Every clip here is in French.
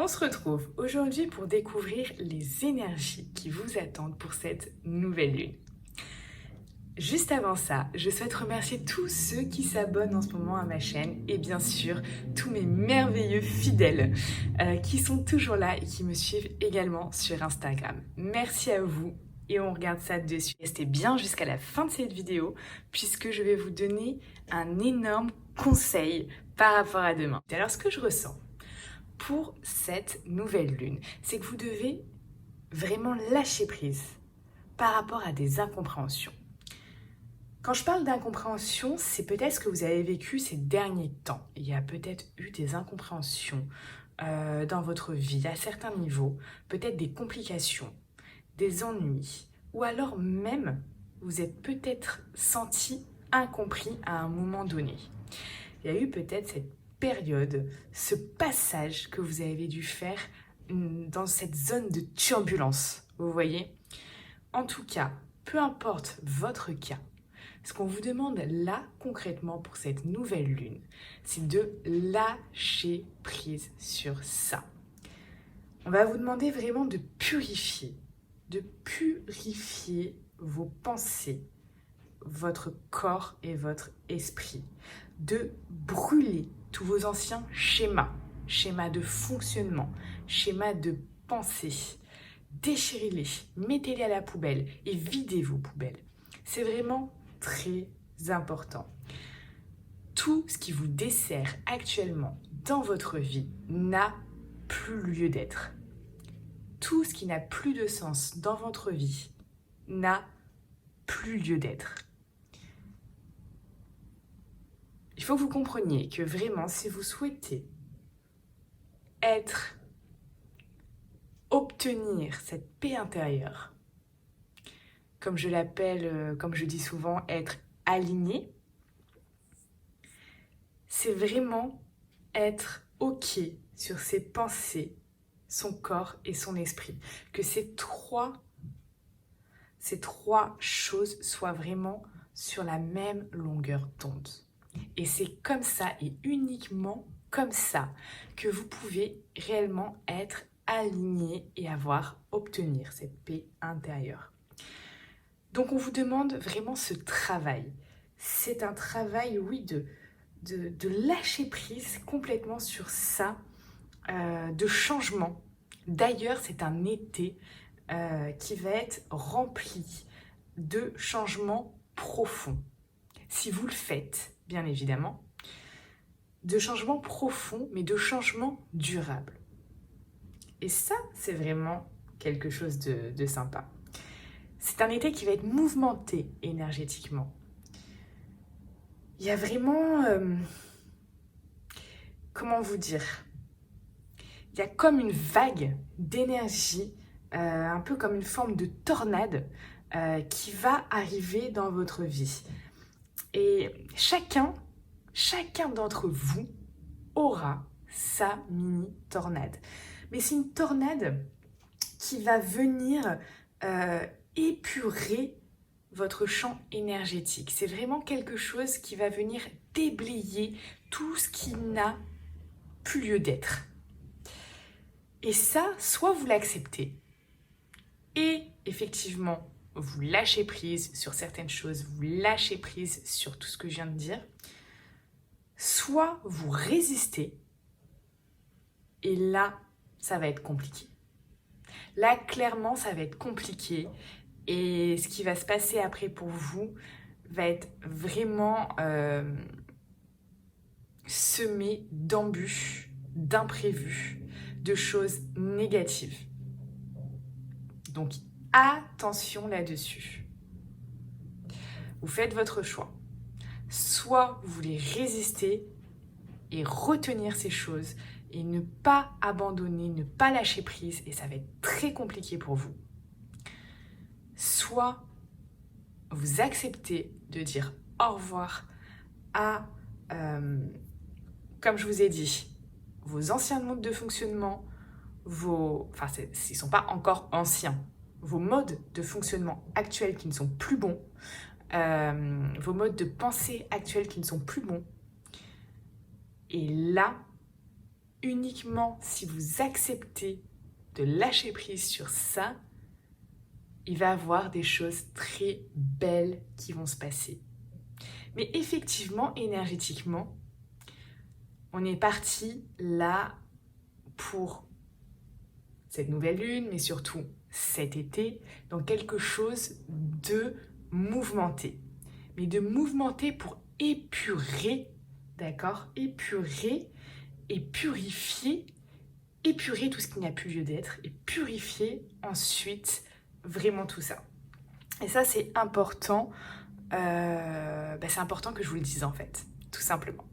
On se retrouve aujourd'hui pour découvrir les énergies qui vous attendent pour cette nouvelle lune. Juste avant ça, je souhaite remercier tous ceux qui s'abonnent en ce moment à ma chaîne et bien sûr tous mes merveilleux fidèles qui sont toujours là et qui me suivent également sur Instagram. Merci à vous et on regarde ça dessus. Restez bien jusqu'à la fin de cette vidéo puisque je vais vous donner un énorme conseil par rapport à demain. Alors ce que je ressens pour cette nouvelle lune, c'est que vous devez vraiment lâcher prise par rapport à des incompréhensions. Quand je parle d'incompréhension, c'est peut-être ce que vous avez vécu ces derniers temps. Il y a peut-être eu des incompréhensions dans votre vie à certains niveaux, peut-être des complications, des ennuis, ou alors même vous êtes peut-être senti incompris à un moment donné. Il y a eu peut-être cette période, ce passage que vous avez dû faire dans cette zone de turbulence, vous voyez? En tout cas, peu importe votre cas, ce qu'on vous demande là concrètement pour cette nouvelle lune, c'est de lâcher prise sur ça. On va vous demander vraiment de purifier vos pensées, votre corps et votre esprit, de brûler tous vos anciens schémas de fonctionnement, schémas de pensée. Déchirez-les, mettez-les à la poubelle et videz vos poubelles. C'est vraiment très important. Tout ce qui vous dessert actuellement dans votre vie n'a plus lieu d'être. Tout ce qui n'a plus de sens dans votre vie n'a plus lieu d'être. Il faut que vous compreniez que vraiment, si vous souhaitez obtenir cette paix intérieure, comme je l'appelle, comme je dis souvent, être aligné, c'est vraiment être OK sur ses pensées, son corps et son esprit. Que ces trois choses soient vraiment sur la même longueur d'onde. Et c'est comme ça et uniquement comme ça que vous pouvez réellement être aligné et obtenir cette paix intérieure. Donc on vous demande vraiment ce travail. C'est un travail, oui, de lâcher prise complètement sur ça, de changement. D'ailleurs, c'est un été qui va être rempli de changements profonds. Si vous le faites, bien évidemment, de changements profonds, mais de changements durables. Et ça, c'est vraiment quelque chose de sympa. C'est un été qui va être mouvementé énergétiquement. Il y a vraiment... comment vous dire? Il y a comme une vague d'énergie, un peu comme une forme de tornade qui va arriver dans votre vie. Et chacun d'entre vous aura sa mini-tornade. Mais c'est une tornade qui va venir épurer votre champ énergétique. C'est vraiment quelque chose qui va venir déblayer tout ce qui n'a plus lieu d'être. Et ça, soit vous l'acceptez et effectivement vous lâchez prise sur certaines choses, vous lâchez prise sur tout ce que je viens de dire, soit vous résistez et là, ça va être compliqué. Là, clairement, ça va être compliqué et ce qui va se passer après pour vous va être vraiment semé d'embûches, d'imprévus, de choses négatives. Donc, attention là-dessus. Vous faites votre choix. Soit vous voulez résister et retenir ces choses et ne pas abandonner, ne pas lâcher prise, et ça va être très compliqué pour vous. Soit vous acceptez de dire au revoir à, comme je vous ai dit, vos anciens modes de fonctionnement, ils ne sont pas encore anciens, vos modes de fonctionnement actuels qui ne sont plus bons, vos modes de pensée actuels qui ne sont plus bons. Et là, uniquement si vous acceptez de lâcher prise sur ça, il va y avoir des choses très belles qui vont se passer. Mais effectivement, énergétiquement, on est parti là pour cette nouvelle lune, mais surtout cet été, dans quelque chose de mouvementé. Mais de mouvementé pour épurer, d'accord? Épurer et purifier, épurer tout ce qui n'a plus lieu d'être et purifier ensuite vraiment tout ça. Et ça, c'est important. C'est important que je vous le dise en fait, tout simplement.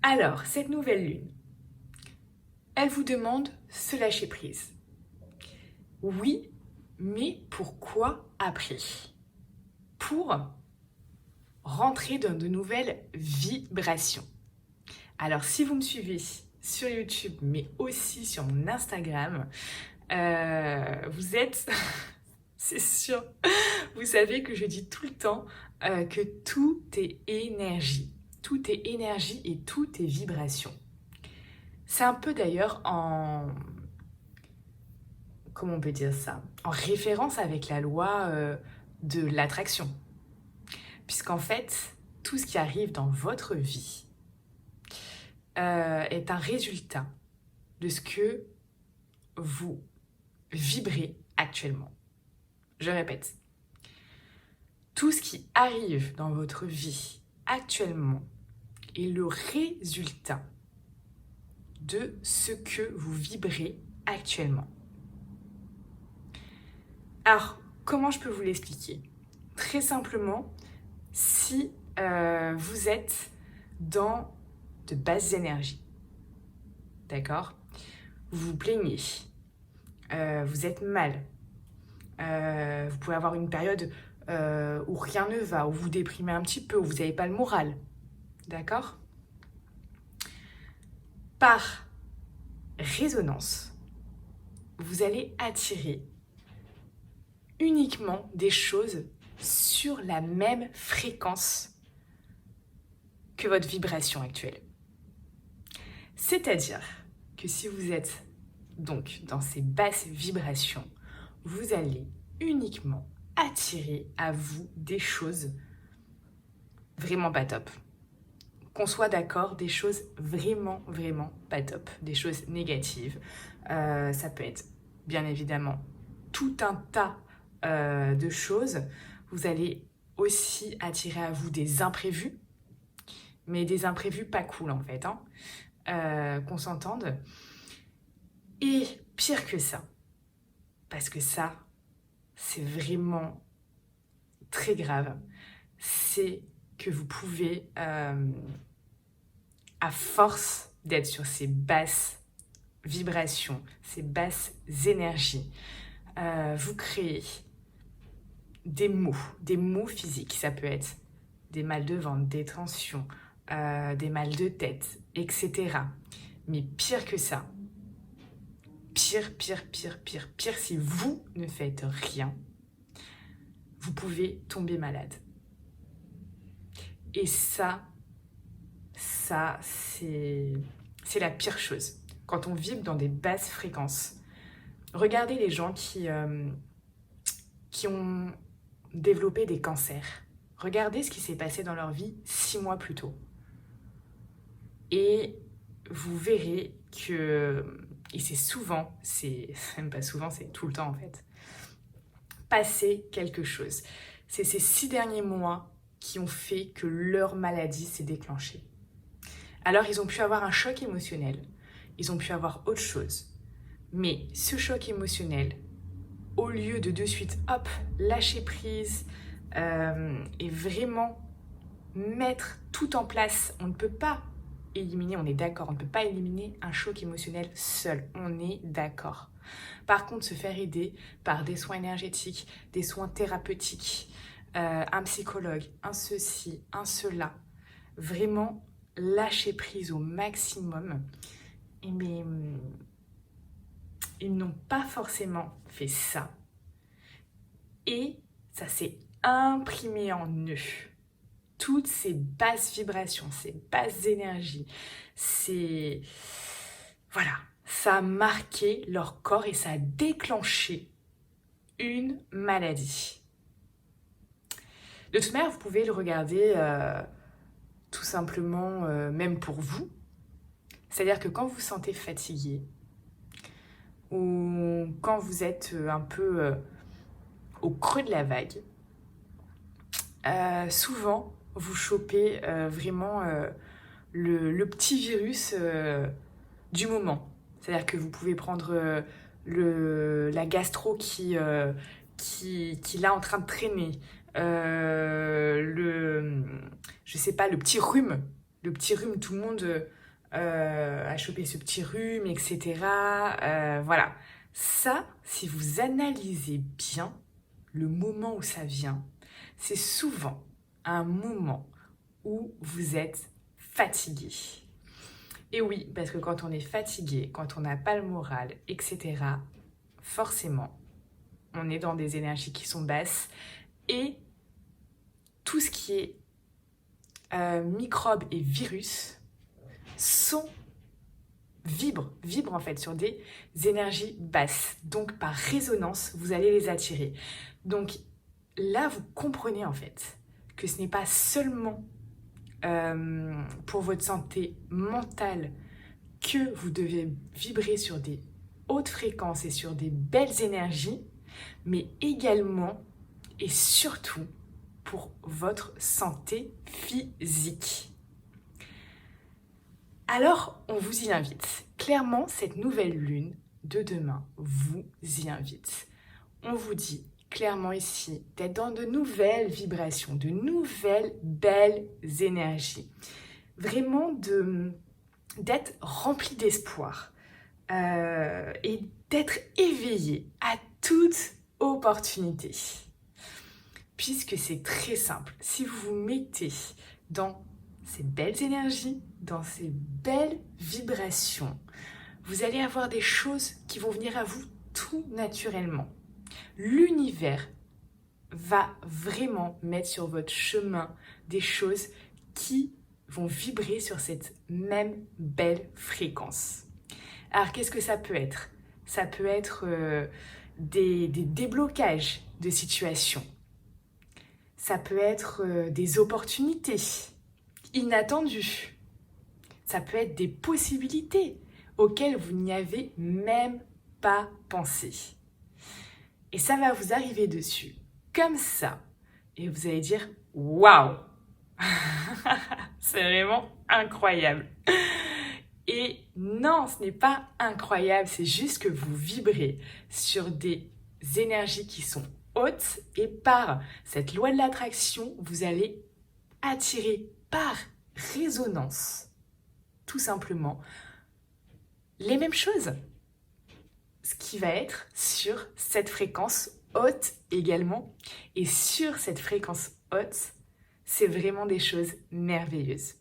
Alors, cette nouvelle lune, elle vous demande se lâcher prise. Oui, mais pourquoi après? Pour rentrer dans de nouvelles vibrations. Alors, si vous me suivez sur YouTube, mais aussi sur mon Instagram, vous êtes, c'est sûr, vous savez que je dis tout le temps que tout est énergie. Tout est énergie et tout est vibration. C'est un peu d'ailleurs comment on peut dire ça? En référence avec la loi de l'attraction. Puisqu'en fait, tout ce qui arrive dans votre vie est un résultat de ce que vous vibrez actuellement. Je répète, tout ce qui arrive dans votre vie actuellement est le résultat de ce que vous vibrez actuellement. Alors, comment je peux vous l'expliquer? Très simplement, si vous êtes dans de basses énergies, d'accord? Vous vous plaignez, vous êtes mal, vous pouvez avoir une période où rien ne va, où vous déprimez un petit peu, où vous n'avez pas le moral, d'accord? Par résonance, vous allez attirer uniquement des choses sur la même fréquence que votre vibration actuelle. C'est-à-dire que si vous êtes donc dans ces basses vibrations, vous allez uniquement attirer à vous des choses vraiment pas top. Qu'on soit d'accord, des choses vraiment, vraiment pas top, des choses négatives. Ça peut être bien évidemment tout un tas de choses. Vous allez aussi attirer à vous des imprévus, mais des imprévus pas cool en fait, qu'on s'entende. Et pire que ça, parce que ça, c'est vraiment très grave, c'est que vous pouvez, à force d'être sur ces basses vibrations, ces basses énergies, vous créez des maux physiques. Ça peut être des mal de ventre, des tensions, des mal de tête, etc. Mais pire que ça, pire, si vous ne faites rien, vous pouvez tomber malade. Et ça c'est la pire chose. Quand on vibre dans des basses fréquences, regardez les gens qui ont développé des cancers. Regardez ce qui s'est passé dans leur vie 6 mois plus tôt. Et vous verrez que, et c'est souvent, c'est même pas souvent, c'est tout le temps en fait, passer quelque chose. C'est ces 6 derniers mois qui ont fait que leur maladie s'est déclenchée. Alors ils ont pu avoir un choc émotionnel, ils ont pu avoir autre chose. Mais ce choc émotionnel, au lieu de suite, hop, lâcher prise et vraiment mettre tout en place, on ne peut pas éliminer, on est d'accord, on ne peut pas éliminer un choc émotionnel seul, on est d'accord. Par contre, se faire aider par des soins énergétiques, des soins thérapeutiques, un psychologue, un ceci, un cela, vraiment lâcher prise au maximum, mais ils n'ont pas forcément fait ça. Et ça s'est imprimé en eux. Toutes ces basses vibrations, ces basses énergies, ces voilà, ça a marqué leur corps et ça a déclenché une maladie. De toute manière, vous pouvez le regarder tout simplement, même pour vous. C'est-à-dire que quand vous vous sentez fatigué ou quand vous êtes un peu au creux de la vague, souvent vous chopez vraiment le petit virus du moment. C'est-à-dire que vous pouvez prendre la gastro qui est là en train de traîner, je sais pas, le petit rhume, tout le monde a chopé ce petit rhume, etc. Voilà. Ça, si vous analysez bien le moment où ça vient, c'est souvent un moment où vous êtes fatigué. Et oui, parce que quand on est fatigué, quand on n'a pas le moral, etc., forcément, on est dans des énergies qui sont basses et tout ce qui est microbes et virus vibrent en fait sur des énergies basses. Donc par résonance, vous allez les attirer. Donc là, vous comprenez en fait que ce n'est pas seulement pour votre santé mentale que vous devez vibrer sur des hautes fréquences et sur des belles énergies, mais également et surtout pour votre santé physique. Alors, on vous y invite. Clairement, cette nouvelle lune de demain vous y invite. On vous dit clairement ici d'être dans de nouvelles vibrations, de nouvelles belles énergies. Vraiment d'être rempli d'espoir et d'être éveillé à toute opportunité. Puisque c'est très simple, si vous vous mettez dans ces belles énergies, dans ces belles vibrations, vous allez avoir des choses qui vont venir à vous tout naturellement. L'univers va vraiment mettre sur votre chemin des choses qui vont vibrer sur cette même belle fréquence. Alors, qu'est-ce que ça peut être ? Ça peut être des déblocages de situations. Ça peut être des opportunités inattendues. Ça peut être des possibilités auxquelles vous n'y avez même pas pensé. Et ça va vous arriver dessus, comme ça. Et vous allez dire « Waouh !» C'est vraiment incroyable. Et non, ce n'est pas incroyable, c'est juste que vous vibrez sur des énergies qui sont hautes et par cette loi de l'attraction, vous allez attirer par résonance, tout simplement, les mêmes choses. Ce qui va être sur cette fréquence haute également. Et sur cette fréquence haute, c'est vraiment des choses merveilleuses.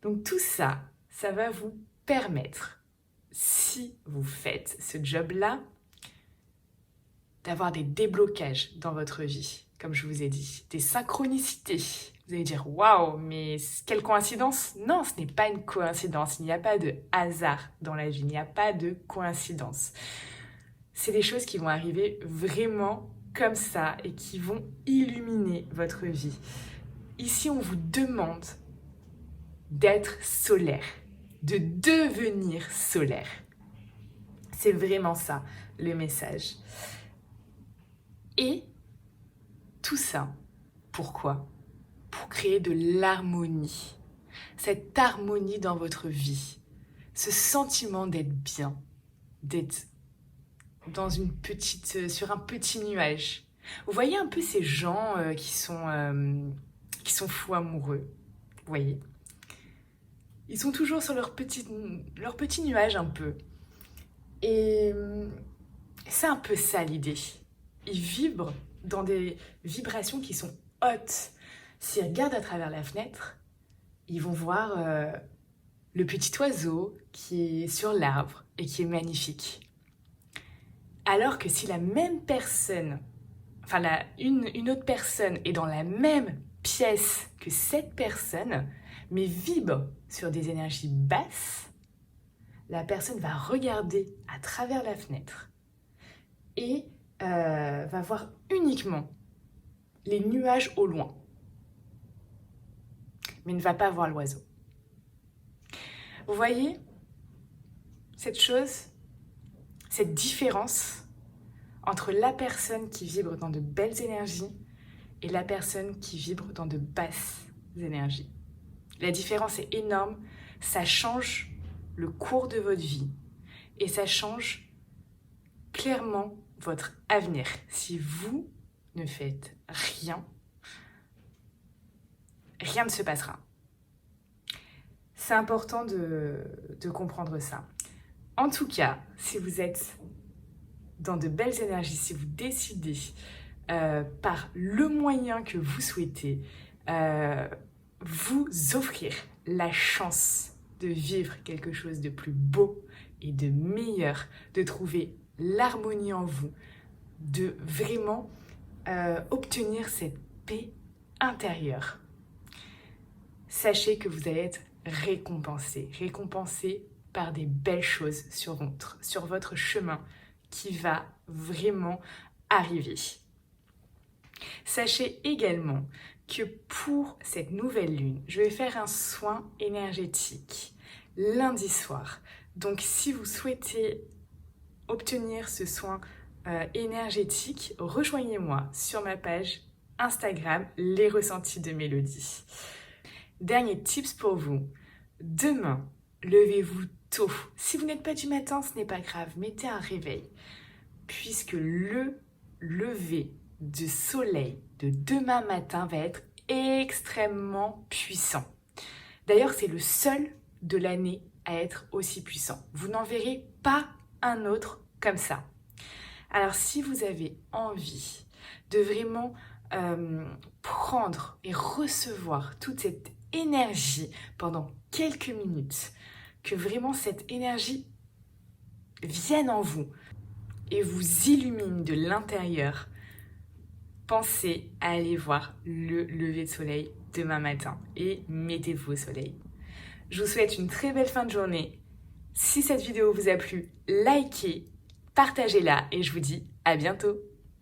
Donc tout ça, ça va vous permettre, si vous faites ce job-là, d'avoir des déblocages dans votre vie, comme je vous ai dit, des synchronicités. Vous allez dire « Waouh, mais quelle coïncidence !» Non, ce n'est pas une coïncidence. Il n'y a pas de hasard dans la vie. Il n'y a pas de coïncidence. C'est des choses qui vont arriver vraiment comme ça et qui vont illuminer votre vie. Ici, on vous demande d'être solaire, de devenir solaire. C'est vraiment ça, le message. Et tout ça, pourquoi ? Pour créer de l'harmonie. Cette harmonie dans votre vie. Ce sentiment d'être bien, d'être sur un petit nuage. Vous voyez un peu ces gens qui sont fous amoureux, vous voyez ? Ils sont toujours sur leur petit nuage un peu. Et c'est un peu ça l'idée. Ils vibrent dans des vibrations qui sont hautes. S'ils regardent à travers la fenêtre, ils vont voir le petit oiseau qui est sur l'arbre et qui est magnifique. Alors que si la même personne, une autre personne est dans la même pièce que cette personne, mais vibre sur des énergies basses, la personne va regarder à travers la fenêtre et va voir uniquement les nuages au loin, mais ne va pas voir l'oiseau. Vous voyez cette chose, cette différence entre la personne qui vibre dans de belles énergies et la personne qui vibre dans de basses énergies. La différence est énorme, ça change le cours de votre vie et ça change clairement votre avenir. Si vous ne faites rien, rien ne se passera. C'est important de comprendre ça. En tout cas, si vous êtes dans de belles énergies, si vous décidez par le moyen que vous souhaitez vous offrir la chance de vivre quelque chose de plus beau et de meilleur, de trouver l'harmonie en vous, de vraiment obtenir cette paix intérieure. Sachez que vous allez être récompensé par des belles choses sur votre chemin qui va vraiment arriver. Sachez également que pour cette nouvelle lune, je vais faire un soin énergétique lundi soir. Donc si vous souhaitez obtenir ce soin énergétique, rejoignez-moi sur ma page Instagram Les Ressentis de Mélodie. Dernier tips pour vous, demain, levez-vous tôt. Si vous n'êtes pas du matin, ce n'est pas grave, mettez un réveil, puisque le lever de soleil de demain matin va être extrêmement puissant. D'ailleurs, c'est le seul de l'année à être aussi puissant. Vous n'en verrez pas un autre comme ça. Alors, si vous avez envie de vraiment prendre et recevoir toute cette énergie pendant quelques minutes, que vraiment cette énergie vienne en vous et vous illumine de l'intérieur, pensez à aller voir le lever de soleil demain matin et mettez-vous au soleil. Je vous souhaite une très belle fin de journée. Si cette vidéo vous a plu, likez, partagez-la et je vous dis à bientôt.